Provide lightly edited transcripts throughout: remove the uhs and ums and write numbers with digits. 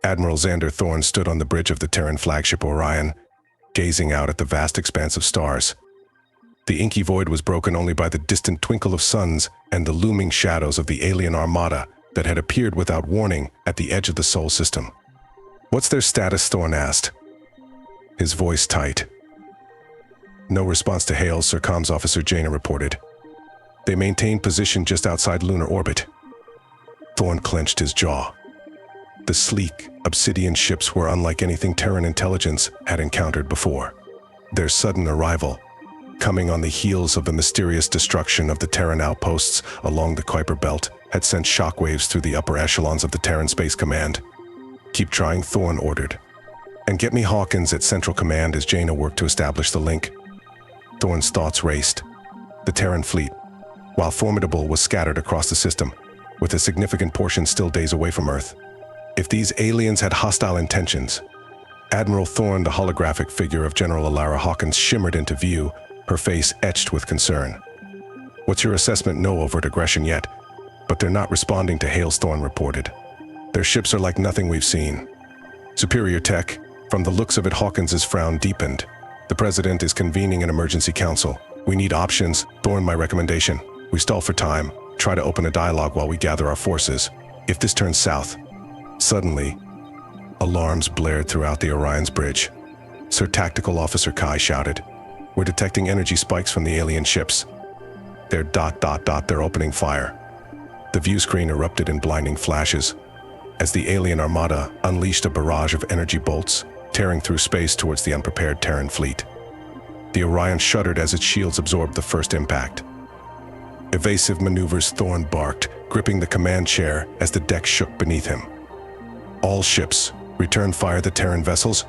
Admiral Xander Thorne stood on the bridge of the Terran flagship Orion, gazing out at the vast expanse of stars. The inky void was broken only by the distant twinkle of suns and the looming shadows of the alien armada that had appeared without warning at the edge of the Sol system. "What's their status?" Thorne asked, his voice tight. No response to hails, Sir Comms Officer Jaina reported. They maintained position just outside lunar orbit. Thorne clenched his jaw. The sleek, obsidian ships were unlike anything Terran intelligence had encountered before. Their sudden arrival, coming on the heels of the mysterious destruction of the Terran outposts along the Kuiper Belt, had sent shockwaves through the upper echelons of the Terran Space Command. "Keep trying," Thorne ordered. "And get me Hawkins at Central Command," as Jaina worked to establish the link. Thorne's thoughts raced. The Terran fleet, while formidable, was scattered across the system, with a significant portion still days away from Earth. If these aliens had hostile intentions, Admiral Thorne, the holographic figure of General Alara Hawkins, shimmered into view, her face etched with concern. "What's your assessment?" "No overt aggression yet, but they're not responding to hails," Thorne reported. "Their ships are like nothing we've seen. Superior tech." From the looks of it, Hawkins's frown deepened. "The President is convening an emergency council. We need options." "Thorne, my recommendation. We stall for time. Try to open a dialogue while we gather our forces. If this turns south..." Suddenly, alarms blared throughout the Orion's bridge. Sir Tactical Officer Kai shouted, "We're detecting energy spikes from the alien ships. They're ... they're opening fire." The view screen erupted in blinding flashes as the alien armada unleashed a barrage of energy bolts, tearing through space towards the unprepared Terran fleet. The Orion shuddered as its shields absorbed the first impact. "Evasive maneuvers," Thorne barked, gripping the command chair as the deck shook beneath him. All ships, return fire. The Terran vessels,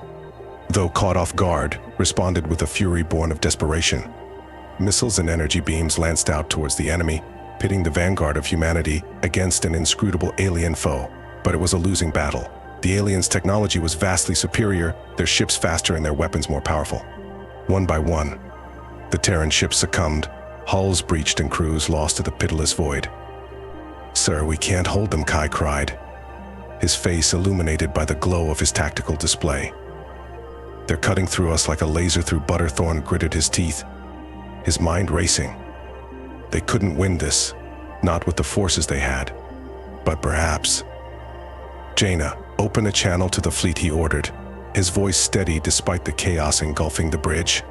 though caught off guard, responded with a fury born of desperation. Missiles and energy beams lanced out towards the enemy, pitting the vanguard of humanity against an inscrutable alien foe. But it was a losing battle. The aliens' technology was vastly superior, their ships faster and their weapons more powerful. One by one, the Terran ships succumbed, hulls breached and crews lost to the pitiless void. "Sir, we can't hold them," Kai cried, his face illuminated by the glow of his tactical display. "They're cutting through us like a laser through butter." Thorne gritted his teeth, his mind racing. They couldn't win this, not with the forces they had. But perhaps... "Jaina, open a channel to the fleet," he ordered, his voice steady despite the chaos engulfing the bridge.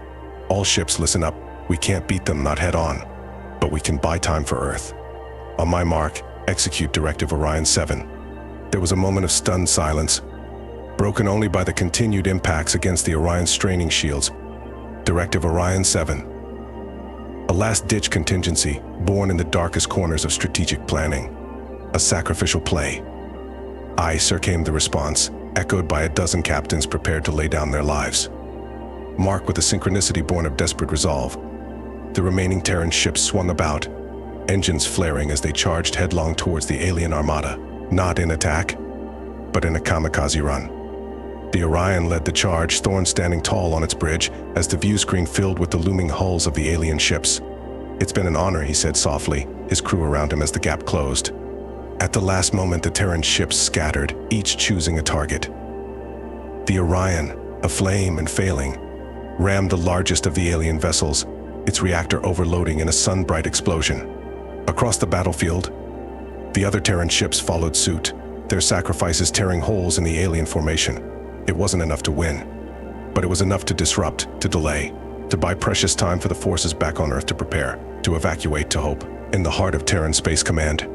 "All ships, listen up. We can't beat them, not head on, but we can buy time for Earth. On my mark, execute Directive Orion 7. There was a moment of stunned silence, broken only by the continued impacts against the Orion's straining shields. Directive Orion 7. A last-ditch contingency, born in the darkest corners of strategic planning. A sacrificial play. "Aye, sir," came the response, echoed by a dozen captains prepared to lay down their lives. Mark with a synchronicity born of desperate resolve. The remaining Terran ships swung about, engines flaring as they charged headlong towards the alien armada. Not in attack, but in a kamikaze run. The Orion led the charge, Thorne standing tall on its bridge as the view screen filled with the looming hulls of the alien ships. "It's been an honor," he said softly, his crew around him as the gap closed. At the last moment, the Terran ships scattered, each choosing a target. The Orion, aflame and failing, rammed the largest of the alien vessels, its reactor overloading in a sun-bright explosion. Across the battlefield, the other Terran ships followed suit, their sacrifices tearing holes in the alien formation. It wasn't enough to win, but it was enough to disrupt, to delay, to buy precious time for the forces back on Earth to prepare, to evacuate, to hope. In the heart of Terran Space Command,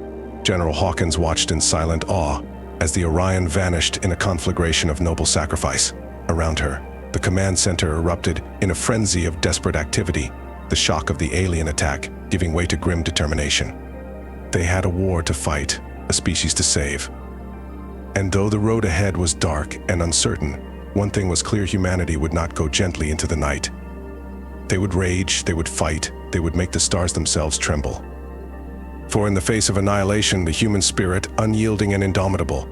General Hawkins watched in silent awe as the Orion vanished in a conflagration of noble sacrifice. Around her, the command center erupted in a frenzy of desperate activity, the shock of the alien attack giving way to grim determination. They had a war to fight, a species to save. And though the road ahead was dark and uncertain, one thing was clear: humanity would not go gently into the night. They would rage, they would fight, they would make the stars themselves tremble. For in the face of annihilation, the human spirit, unyielding and indomitable,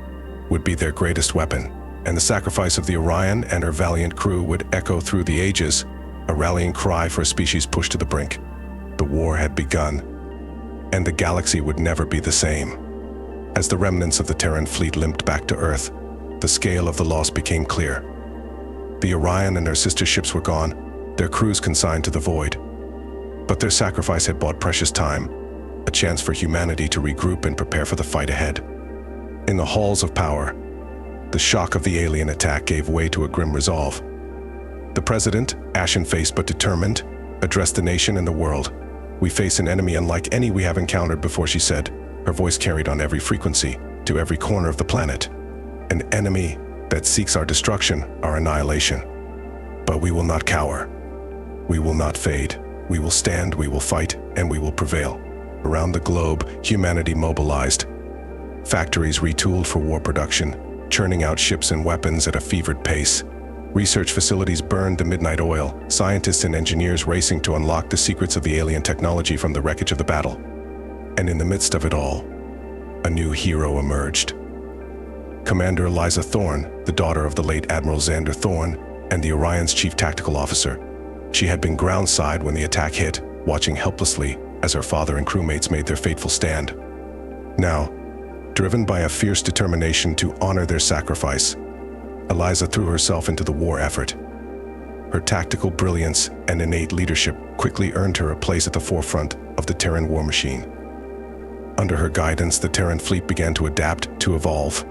would be their greatest weapon, and the sacrifice of the Orion and her valiant crew would echo through the ages, a rallying cry for a species pushed to the brink. The war had begun, and the galaxy would never be the same. As the remnants of the Terran fleet limped back to Earth, The scale of the loss became clear. The Orion and their sister ships were gone, their crews consigned to the void. But their sacrifice had bought precious time, a chance for humanity to regroup and prepare for the fight ahead. In the halls of power, the shock of the alien attack gave way to a grim resolve. The president, ashen-faced but determined, addressed the nation and the world. "We face an enemy unlike any we have encountered before," she said, her voice carried on every frequency, to every corner of the planet. "An enemy that seeks our destruction, our annihilation. But we will not cower. We will not fade. We will stand, we will fight, and we will prevail." Around the globe, humanity mobilized. Factories retooled for war production, churning out ships and weapons at a fevered pace. Research facilities burned to midnight oil, scientists and engineers racing to unlock the secrets of the alien technology from the wreckage of the battle. And in the midst of it all, a new hero emerged. Commander Eliza Thorne, the daughter of the late Admiral Xander Thorne and the Orion's chief tactical officer. She had been groundside when the attack hit, watching helplessly as her father and crewmates made their fateful stand. Now, driven by a fierce determination to honor their sacrifice, Eliza threw herself into the war effort. Her tactical brilliance and innate leadership quickly earned her a place at the forefront of the Terran war machine. Under her guidance, the Terran fleet began to adapt, to evolve.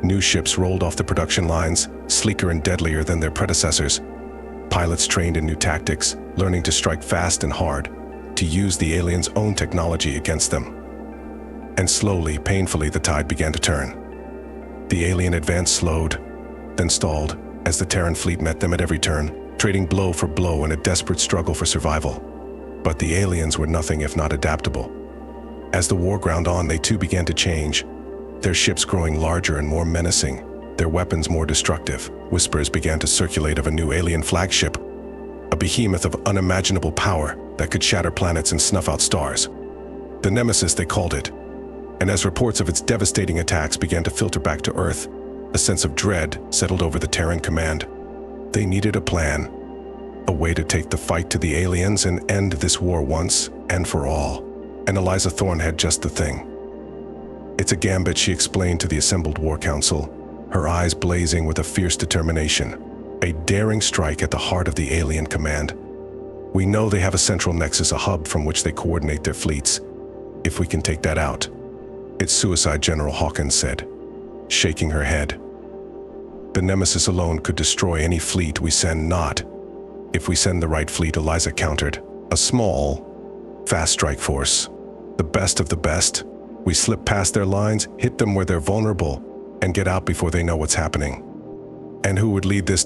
New ships rolled off the production lines, sleeker and deadlier than their predecessors. Pilots trained in new tactics, learning to strike fast and hard, to use the aliens' own technology against them. And slowly, painfully, the tide began to turn. The alien advance slowed, then stalled, as the Terran fleet met them at every turn, trading blow for blow in a desperate struggle for survival. But the aliens were nothing if not adaptable. As the war ground on, they too began to change, their ships growing larger and more menacing, their weapons more destructive. Whispers began to circulate of a new alien flagship, a behemoth of unimaginable power that could shatter planets and snuff out stars. The Nemesis, they called it. And as reports of its devastating attacks began to filter back to Earth, a sense of dread settled over the Terran command. They needed a plan, a way to take the fight to the aliens and end this war once and for all. And Eliza Thorne had just the thing. "It's a gambit," she explained to the assembled war council, her eyes blazing with a fierce determination. "A daring strike at the heart of the alien command. We know they have a central nexus, a hub from which they coordinate their fleets. If we can take that out, it's suicide," General Hawkins said, shaking her head. "The Nemesis alone could destroy any fleet we send, not if we send the right fleet," Eliza countered. "A small, fast strike force, the best of the best. We slip past their lines, hit them where they're vulnerable, and get out before they know what's happening." "And who would lead this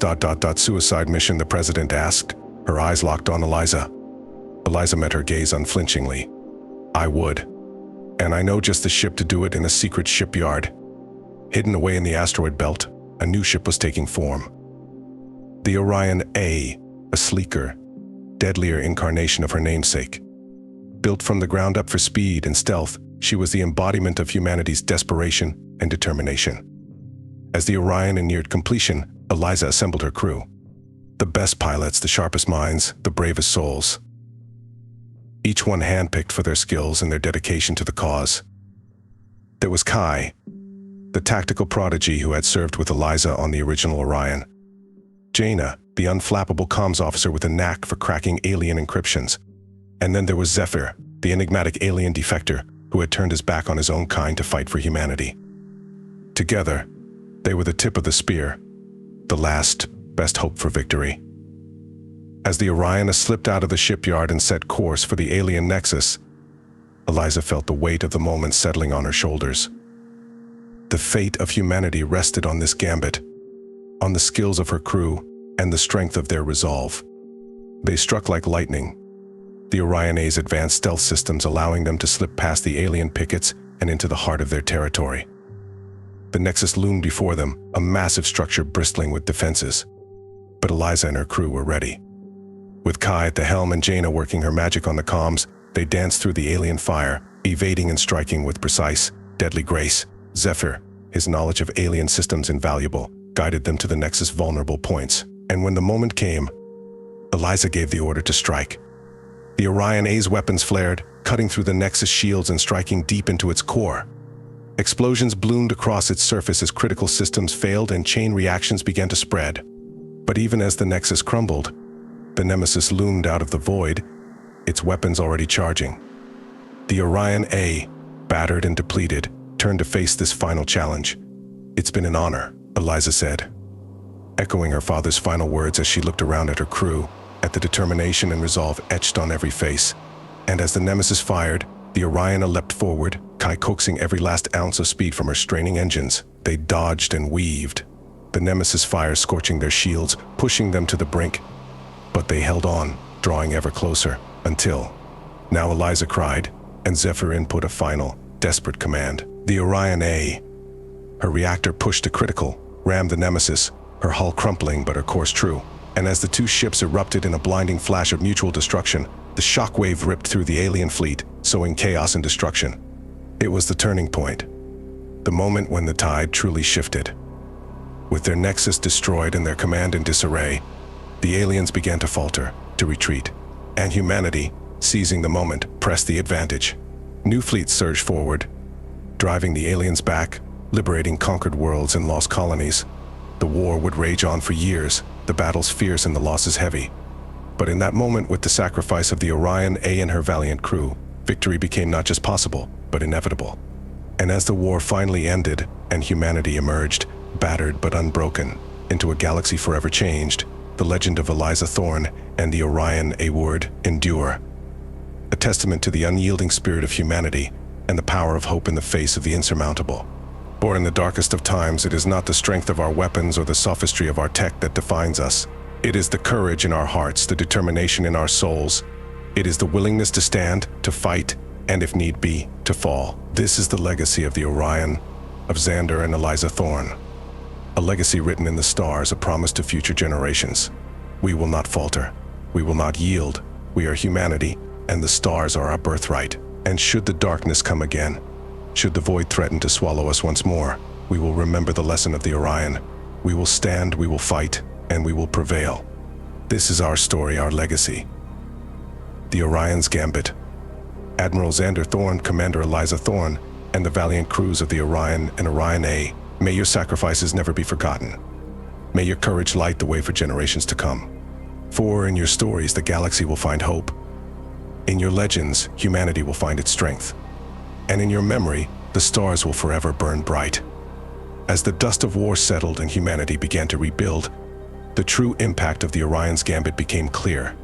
suicide mission?" the president asked, her eyes locked on Eliza. Eliza met her gaze unflinchingly. "I would. And I know just the ship to do it, in a secret shipyard. Hidden away in the asteroid belt, a new ship was taking form. The Orion A, a sleeker, deadlier incarnation of her namesake. Built from the ground up for speed and stealth, she was the embodiment of humanity's desperation and determination. As the Orion neared completion, Eliza assembled her crew. The best pilots, the sharpest minds, the bravest souls. Each one handpicked for their skills and their dedication to the cause. There was Kai, the tactical prodigy who had served with Eliza on the original Orion. Jaina, the unflappable comms officer with a knack for cracking alien encryptions. And then there was Zephyr, the enigmatic alien defector who had turned his back on his own kind to fight for humanity. Together, they were the tip of the spear, the last, best hope for victory. As the Orion slipped out of the shipyard and set course for the alien nexus, Eliza felt the weight of the moment settling on her shoulders. The fate of humanity rested on this gambit, on the skills of her crew and the strength of their resolve. They struck like lightning, the Orion A's advanced stealth systems allowing them to slip past the alien pickets and into the heart of their territory. The nexus loomed before them, a massive structure bristling with defenses. But Eliza and her crew were ready. With Kai at the helm and Jaina working her magic on the comms, they danced through the alien fire, evading and striking with precise, deadly grace. Zephyr, his knowledge of alien systems invaluable, guided them to the nexus' vulnerable points. And when the moment came, Eliza gave the order to strike. The Orion A's weapons flared, cutting through the nexus shields and striking deep into its core. Explosions bloomed across its surface as critical systems failed and chain reactions began to spread. But even as the Nexus crumbled, the Nemesis loomed out of the void, its weapons already charging. The Orion A, battered and depleted, turned to face this final challenge. "It's been an honor," Eliza said, echoing her father's final words as she looked around at her crew, at the determination and resolve etched on every face. And as the Nemesis fired, the Orion leapt forward, coaxing every last ounce of speed from her straining engines. They dodged and weaved, the Nemesis fire scorching their shields, pushing them to the brink. But they held on, drawing ever closer, until... Now Eliza cried, and Zephyr put a final, desperate command. The Orion A. Her reactor pushed to critical, rammed the Nemesis, her hull crumpling but her course true. And as the two ships erupted in a blinding flash of mutual destruction, the shockwave ripped through the alien fleet, sowing chaos and destruction. It was the turning point, the moment when the tide truly shifted. With their nexus destroyed and their command in disarray, the aliens began to falter, to retreat, and humanity, seizing the moment, pressed the advantage. New fleets surged forward, driving the aliens back, liberating conquered worlds and lost colonies. The war would rage on for years, the battles fierce and the losses heavy. But in that moment, with the sacrifice of the Orion A and her valiant crew, victory became not just possible, but inevitable. And as the war finally ended, and humanity emerged, battered but unbroken, into a galaxy forever changed, the legend of Eliza Thorne and the Orion A would endure. A testament to the unyielding spirit of humanity and the power of hope in the face of the insurmountable. For in the darkest of times, it is not the strength of our weapons or the sophistry of our tech that defines us. It is the courage in our hearts, the determination in our souls. It is the willingness to stand, to fight, and if need be, to fall. This is the legacy of the Orion, of Xander and Eliza Thorne. A legacy written in the stars, a promise to future generations. We will not falter. We will not yield. We are humanity, and the stars are our birthright. And should the darkness come again, should the void threaten to swallow us once more, we will remember the lesson of the Orion. We will stand, we will fight, and we will prevail. This is our story, our legacy. The Orion's Gambit. Admiral Xander Thorne, Commander Eliza Thorne, and the valiant crews of the Orion and Orion A, may your sacrifices never be forgotten. May your courage light the way for generations to come. For in your stories, the galaxy will find hope. In your legends, humanity will find its strength. And in your memory, the stars will forever burn bright. As the dust of war settled and humanity began to rebuild, the true impact of the Orion's Gambit became clear.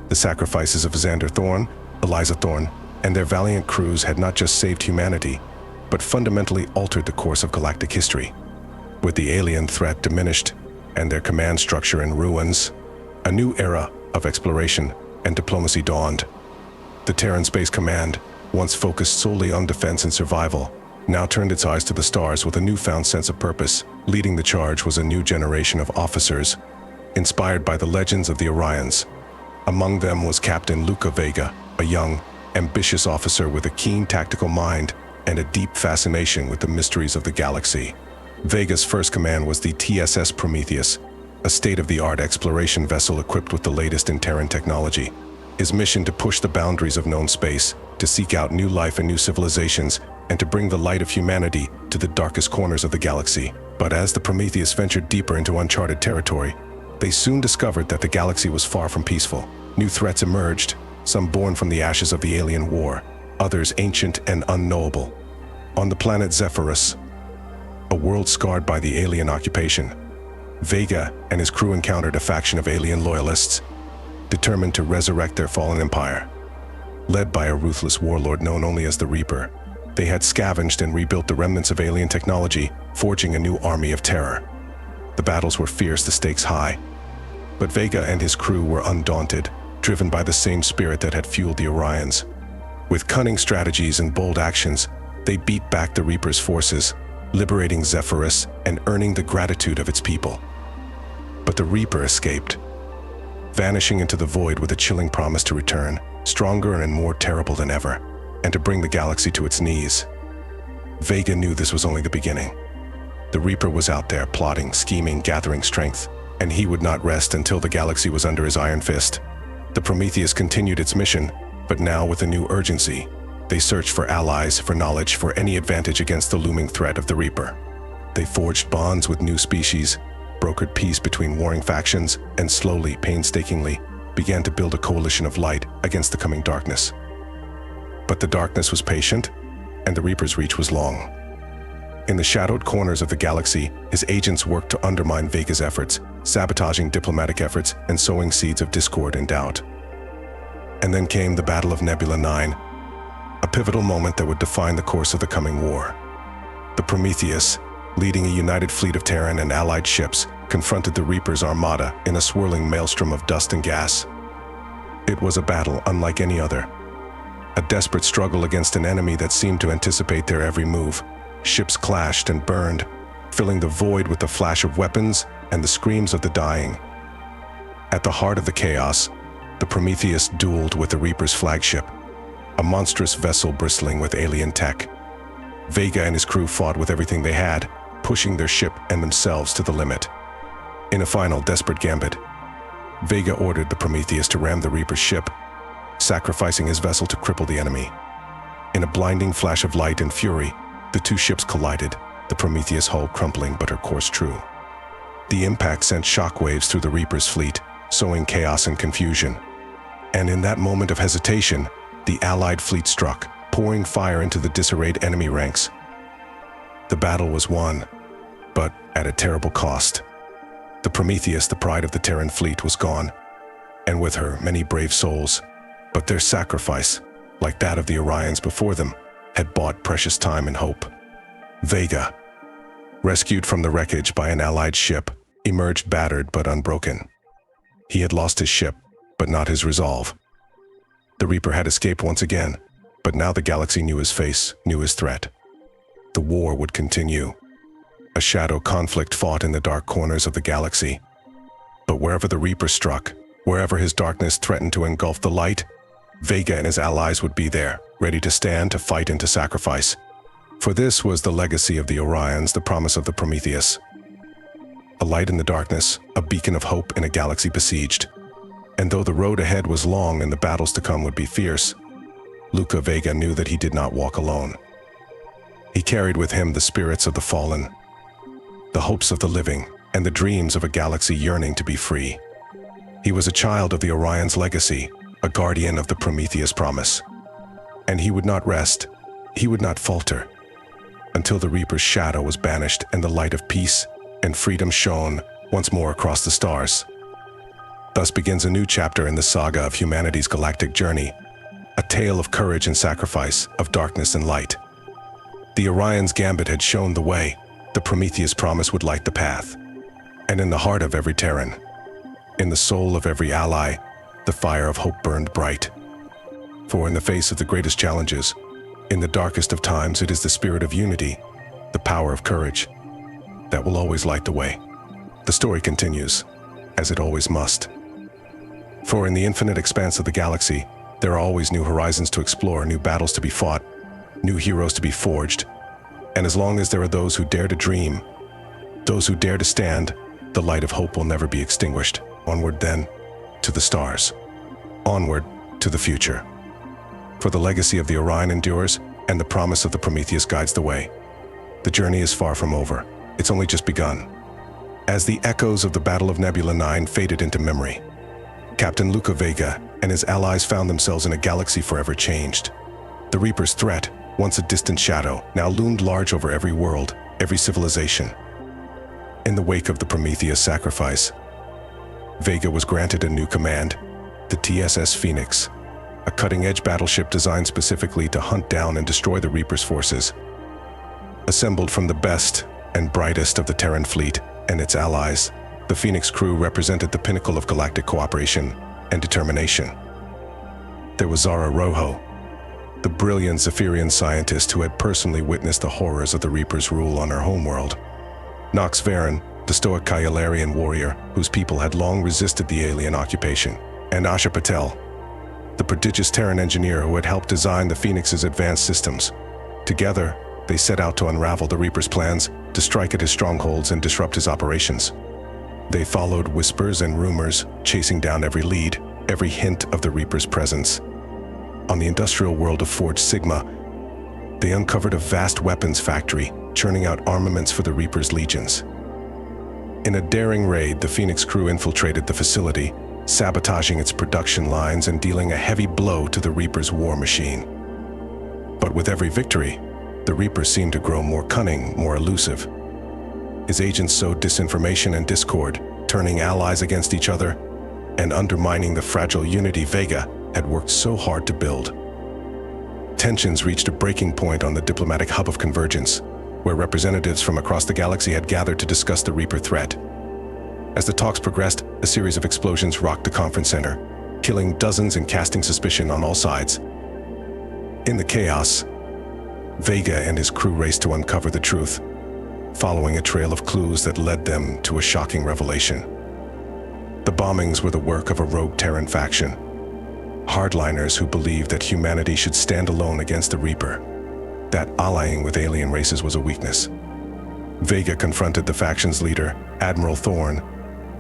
The sacrifices of Xander Thorne, Eliza Thorne, and their valiant crews had not just saved humanity, but fundamentally altered the course of galactic history. With the alien threat diminished and their command structure in ruins, a new era of exploration and diplomacy dawned. The Terran Space Command, once focused solely on defense and survival, now turned its eyes to the stars with a newfound sense of purpose. Leading the charge was a new generation of officers, inspired by the legends of the Orions. Among them was Captain Luca Vega, a young, ambitious officer with a keen tactical mind and a deep fascination with the mysteries of the galaxy. Vega's first command was the TSS Prometheus, a state-of-the-art exploration vessel equipped with the latest in Terran technology. His mission to push the boundaries of known space, to seek out new life and new civilizations, and to bring the light of humanity to the darkest corners of the galaxy. But as the Prometheus ventured deeper into uncharted territory, they soon discovered that the galaxy was far from peaceful. New threats emerged, some born from the ashes of the alien war, others ancient and unknowable. On the planet Zephyrus, a world scarred by the alien occupation, Vega and his crew encountered a faction of alien loyalists, determined to resurrect their fallen empire. Led by a ruthless warlord known only as the Reaper, they had scavenged and rebuilt the remnants of alien technology, forging a new army of terror. The battles were fierce, the stakes high. But Vega and his crew were undaunted, driven by the same spirit that had fueled the Orions. With cunning strategies and bold actions, they beat back the Reaper's forces, liberating Zephyrus and earning the gratitude of its people. But the Reaper escaped, vanishing into the void with a chilling promise to return, stronger and more terrible than ever, and to bring the galaxy to its knees. Vega knew this was only the beginning. The Reaper was out there plotting, scheming, gathering strength, and he would not rest until the galaxy was under his iron fist. The Prometheus continued its mission, but now with a new urgency. They searched for allies, for knowledge, for any advantage against the looming threat of the Reaper. They forged bonds with new species, brokered peace between warring factions, and slowly, painstakingly, began to build a coalition of light against the coming darkness. But the darkness was patient, and the Reaper's reach was long. In the shadowed corners of the galaxy, his agents worked to undermine Vega's efforts, sabotaging diplomatic efforts and sowing seeds of discord and doubt. And then came the Battle of Nebula 9, a pivotal moment that would define the course of the coming war. The Prometheus, leading a united fleet of Terran and allied ships, confronted the Reaper's armada in a swirling maelstrom of dust and gas. It was a battle unlike any other. A desperate struggle against an enemy that seemed to anticipate their every move. Ships clashed and burned, filling the void with the flash of weapons and the screams of the dying. At the heart of the chaos, the Prometheus dueled with the Reaper's flagship, a monstrous vessel bristling with alien tech. Vega and his crew fought with everything they had, pushing their ship and themselves to the limit. In a final desperate gambit, Vega ordered the Prometheus to ram the Reaper's ship, sacrificing his vessel to cripple the enemy. In a blinding flash of light and fury, the two ships collided, the Prometheus hull crumpling but her course true. The impact sent shockwaves through the Reaper's fleet, sowing chaos and confusion. And in that moment of hesitation, the Allied fleet struck, pouring fire into the disarrayed enemy ranks. The battle was won, but at a terrible cost. The Prometheus, the pride of the Terran fleet, was gone, and with her many brave souls. But their sacrifice, like that of the Orions before them, had bought precious time and hope. Vega, rescued from the wreckage by an allied ship, emerged battered but unbroken. He had lost his ship, but not his resolve. The Reaper had escaped once again, but now the galaxy knew his face, knew his threat. The war would continue. A shadow conflict fought in the dark corners of the galaxy. But wherever the Reaper struck, wherever his darkness threatened to engulf the light, Vega and his allies would be there, ready to stand, to fight, and to sacrifice. For this was the legacy of the Orions, the promise of the Prometheus. A light in the darkness, a beacon of hope in a galaxy besieged. And though the road ahead was long and the battles to come would be fierce, Luca Vega knew that he did not walk alone. He carried with him the spirits of the fallen, the hopes of the living, and the dreams of a galaxy yearning to be free. He was a child of the Orion's legacy, a guardian of the Prometheus promise. And he would not rest, he would not falter, until the Reaper's shadow was banished and the light of peace and freedom shone once more across the stars. Thus begins a new chapter in the saga of humanity's galactic journey, a tale of courage and sacrifice, of darkness and light. The Orion's gambit had shown the way, the Prometheus promise would light the path. And in the heart of every Terran, in the soul of every ally, the fire of hope burned bright. For in the face of the greatest challenges, in the darkest of times, it is the spirit of unity, the power of courage, that will always light the way. The story continues, as it always must. For in the infinite expanse of the galaxy, there are always new horizons to explore, new battles to be fought, new heroes to be forged. And as long as there are those who dare to dream, those who dare to stand, the light of hope will never be extinguished. Onward then, to the stars. Onward to the future. For the legacy of the Orion endures, and the promise of the Prometheus guides the way. The journey is far from over. It's only just begun. As the echoes of the Battle of Nebula 9 faded into memory, Captain Luca Vega and his allies found themselves in a galaxy forever changed. The Reaper's threat, once a distant shadow, now loomed large over every world, every civilization. In the wake of the Prometheus sacrifice, Vega was granted a new command, the TSS Phoenix, a cutting-edge battleship designed specifically to hunt down and destroy the Reaper's forces. Assembled from the best and brightest of the Terran fleet and its allies, the Phoenix crew represented the pinnacle of galactic cooperation and determination. There was Zara Rojo, the brilliant Zephyrian scientist who had personally witnessed the horrors of the Reaper's rule on her homeworld. Nox Varen, the stoic Kylarian warrior whose people had long resisted the alien occupation. And Asha Patel, the prodigious Terran engineer who had helped design the Phoenix's advanced systems. Together, they set out to unravel the Reaper's plans, to strike at his strongholds and disrupt his operations. They followed whispers and rumors, chasing down every lead, every hint of the Reaper's presence. On the industrial world of Forge Sigma, they uncovered a vast weapons factory, churning out armaments for the Reaper's legions. In a daring raid, the Phoenix crew infiltrated the facility, sabotaging its production lines and dealing a heavy blow to the Reaper's war machine. But with every victory, the Reaper seemed to grow more cunning, more elusive. His agents sowed disinformation and discord, turning allies against each other and undermining the fragile unity Vega had worked so hard to build. Tensions reached a breaking point on the diplomatic hub of convergence, where representatives from across the galaxy had gathered to discuss the Reaper threat. As the talks progressed, a series of explosions rocked the conference center, killing dozens and casting suspicion on all sides. In the chaos, Vega and his crew raced to uncover the truth, following a trail of clues that led them to a shocking revelation. The bombings were the work of a rogue Terran faction, hardliners who believed that humanity should stand alone against the Reaper, that allying with alien races was a weakness. Vega confronted the faction's leader, Admiral Thorne,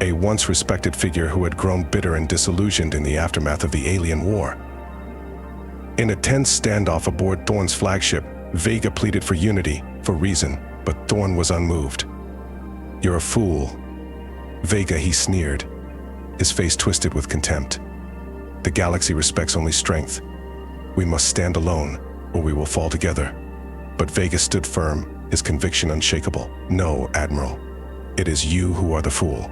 a once respected figure who had grown bitter and disillusioned in the aftermath of the alien war. In a tense standoff aboard Thorne's flagship, Vega pleaded for unity, for reason, but Thorne was unmoved. "You're a fool." "Vega," he sneered, his face twisted with contempt. "The galaxy respects only strength. We must stand alone, or we will fall together." But Vega stood firm, his conviction unshakable. "No, Admiral. It is you who are the fool.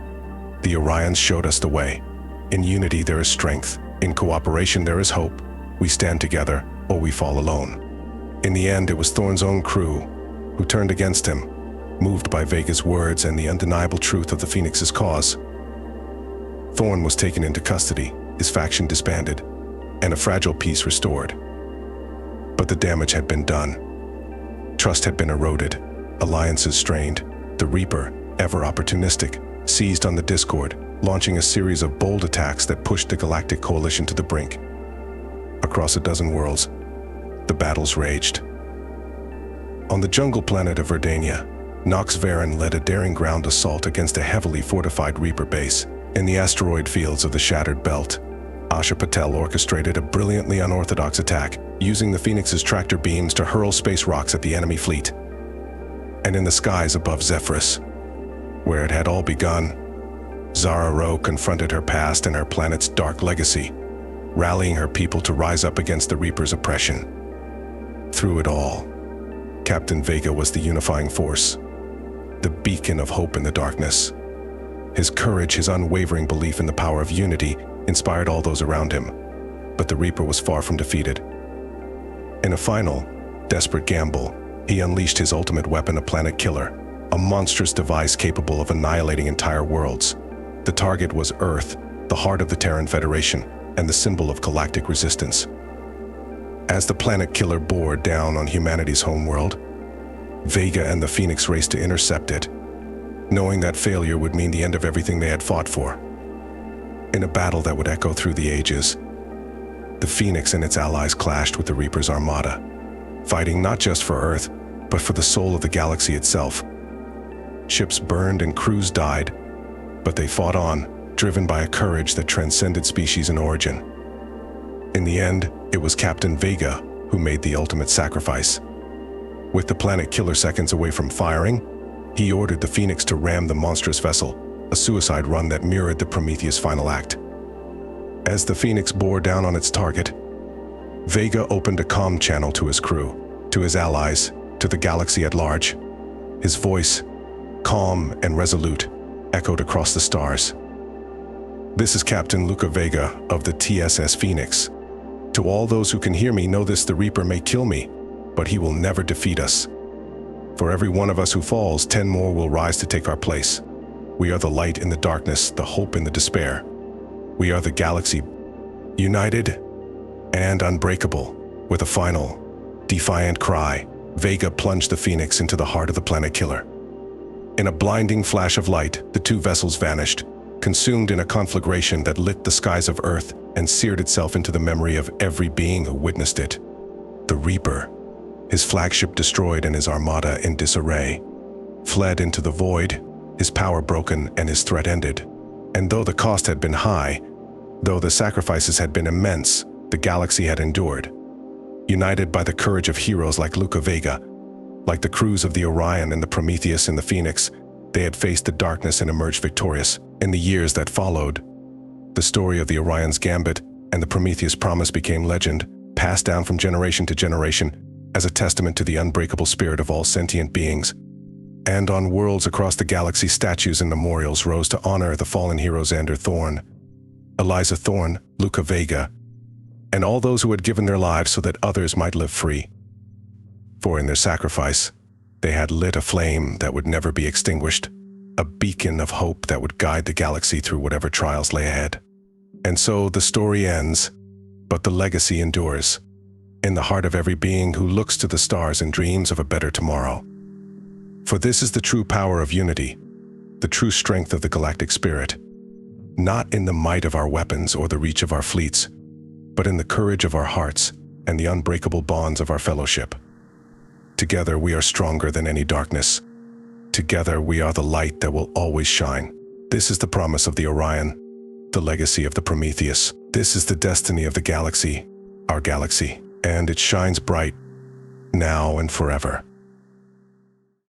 The Orions showed us the way. In unity there is strength. In cooperation there is hope. We stand together, or we fall alone." In the end, it was Thorne's own crew who turned against him, moved by Vega's words and the undeniable truth of the Phoenix's cause. Thorne was taken into custody, his faction disbanded, and a fragile peace restored. But the damage had been done. Trust had been eroded, alliances strained. The Reaper, ever opportunistic, seized on the discord, launching a series of bold attacks that pushed the Galactic coalition to the brink. Across a dozen worlds, the battles raged. On the jungle planet of Verdania, Nox Varen led a daring ground assault against a heavily fortified Reaper base. In the asteroid fields of the Shattered Belt, Asha Patel orchestrated a brilliantly unorthodox attack, using the Phoenix's tractor beams to hurl space rocks at the enemy fleet. And in the skies above Zephyrus, where it had all begun, Zara Rho confronted her past and her planet's dark legacy, rallying her people to rise up against the Reaper's oppression. Through it all, Captain Vega was the unifying force, the beacon of hope in the darkness. His courage, his unwavering belief in the power of unity, inspired all those around him. But the Reaper was far from defeated. In a final, desperate gamble, he unleashed his ultimate weapon, a planet killer, a monstrous device capable of annihilating entire worlds. The target was Earth, the heart of the Terran Federation, and the symbol of galactic resistance. As the planet killer bore down on humanity's homeworld, Vega and the Phoenix raced to intercept it, knowing that failure would mean the end of everything they had fought for. In a battle that would echo through the ages, the Phoenix and its allies clashed with the Reaper's armada, fighting not just for Earth, but for the soul of the galaxy itself. Ships burned and crews died, but they fought on, driven by a courage that transcended species and origin. In the end, it was Captain Vega who made the ultimate sacrifice. With the planet killer seconds away from firing, he ordered the Phoenix to ram the monstrous vessel, a suicide run that mirrored the Prometheus final act. As the Phoenix bore down on its target, Vega opened a comm channel to his crew, to his allies, to the galaxy at large. His voice, calm and resolute, echoed across the stars. "This is Captain Luca Vega of the TSS Phoenix. To all those who can hear me, know this: the Reaper may kill me, but he will never defeat us. For every one of us who falls, 10 more will rise to take our place. We are the light in the darkness, the hope in the despair. We are the galaxy, united and unbreakable." With a final, defiant cry, Vega plunged the Phoenix into the heart of the planet killer. In a blinding flash of light, the two vessels vanished, consumed in a conflagration that lit the skies of Earth and seared itself into the memory of every being who witnessed it. The Reaper, his flagship destroyed and his armada in disarray, fled into the void, his power broken and his threat ended. And though the cost had been high, though the sacrifices had been immense, the galaxy had endured. United by the courage of heroes like Luca Vega, like the crews of the Orion and the Prometheus and the Phoenix, they had faced the darkness and emerged victorious. In the years that followed, the story of the Orion's gambit and the Prometheus promise became legend, passed down from generation to generation as a testament to the unbreakable spirit of all sentient beings. And on worlds across the galaxy, statues and memorials rose to honor the fallen hero Xander Thorne, Eliza Thorne, Luca Vega, and all those who had given their lives so that others might live free. For in their sacrifice, they had lit a flame that would never be extinguished, a beacon of hope that would guide the galaxy through whatever trials lay ahead. And so the story ends, but the legacy endures, in the heart of every being who looks to the stars and dreams of a better tomorrow. For this is the true power of unity, the true strength of the galactic spirit, not in the might of our weapons or the reach of our fleets, but in the courage of our hearts and the unbreakable bonds of our fellowship. Together we are stronger than any darkness. Together we are the light that will always shine. This is the promise of the Orion, the legacy of the Prometheus. This is the destiny of the galaxy, our galaxy, and it shines bright, now and forever.